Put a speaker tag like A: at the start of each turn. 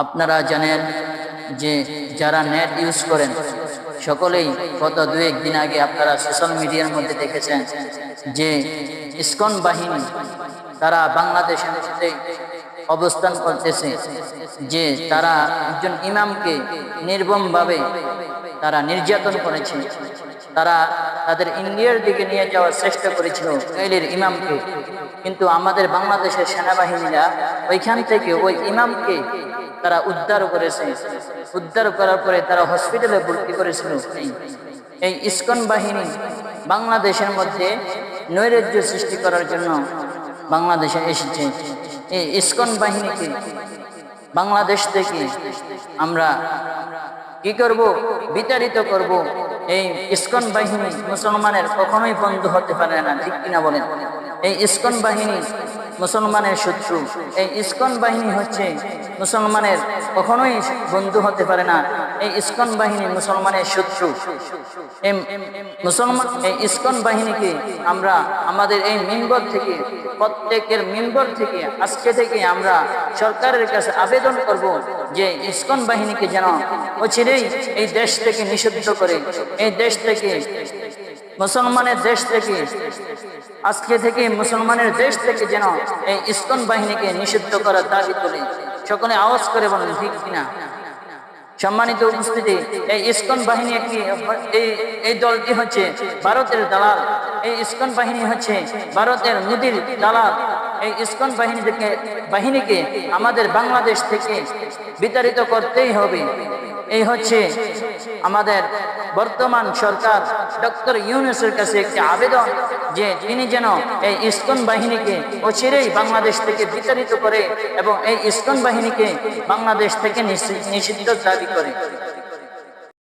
A: আপনারা জানেন যে যারা নেট ইউজ করেন সকলেই গত দুই দিন আগে আপনারা সোশ্যাল মিডিয়ার মধ্যে দেখেছেন যে ইসকন বাহিনী তারা বাংলাদেশের মধ্যে অবস্থান করতেছে, যে তারা একজন ইমামকে নির্মমভাবে তারা নির্যাতন করেছে। তারা তাদের ইন্ডিয়ার দিকে নিয়ে যাওয়ার চেষ্টা করেছিল ইসরায়েলের ইমামকে, কিন্তু আমাদের বাংলাদেশের সেনাবাহিনীরা ওইখান থেকে ওই ইমামকে তারা উদ্ধার করেছে। উদ্ধার করার পরে তারা হসপিটালে ভর্তি করেছিল। এই ইসকন বাহিনী বাংলাদেশের মধ্যে নৈরাজ্য সৃষ্টি করার জন্য বাংলাদেশে এসেছে। এই ইসকন বাহিনীকে বাংলাদেশ থেকে আমরা কি করব? বিতাড়িত করব। এই ইসকন বাহিনী মুসলমানের কখনোই বন্ধু হতে পারে না, ঠিক কিনা বলেন? এই ইসকন বাহিনী মুসলমানের শত্রু। এই ইসকন বাহিনী হচ্ছে মুসলমানের কখনোই বন্ধু হতে পারে না। এই ইসকন বাহিনী মুসলমানের শত্রু। এই ইসকন বাহিনীকে আমরা আমাদের এই মিম্বর থেকে, প্রত্যেকের মিম্বর থেকে আজকে থেকে আমরা সরকারের কাছে আবেদন করব যে ইসকন বাহিনীকে যেন অচিরেই এই দেশ থেকে নিষিদ্ধ করে, এই দেশ থেকে, মুসলমানের দেশ থেকে, আজকে থেকে মুসলমানের দেশ থেকে যেন এই ইসকন বাহিনীকে নিষিদ্ধ করার দাবি তুলে সকলে আওয়াজ করে বলেন, ঠিক কিনা? সম্মানিত উপস্থিতি, এই ইসকন বাহিনী এই দলটি হচ্ছে ভারতের দালাল। এই ইসকন বাহিনী হচ্ছে ভারতের মোদির দালাল। এই ইসকন বাহিনীকে আমাদের বাংলাদেশ থেকে বিতাড়িত করতেই হবে। এই হচ্ছে আমাদের বর্তমান সরকার ডক্টর ইউনূসের কাছে একটি আবেদন যে তিনি যেন এই ইসকন বাহিনীকে অচিরেই বাংলাদেশ থেকে বিতাড়িত করে এবং এই ইসকন বাহিনীকে বাংলাদেশ থেকে নিষিদ্ধ দাবি করে।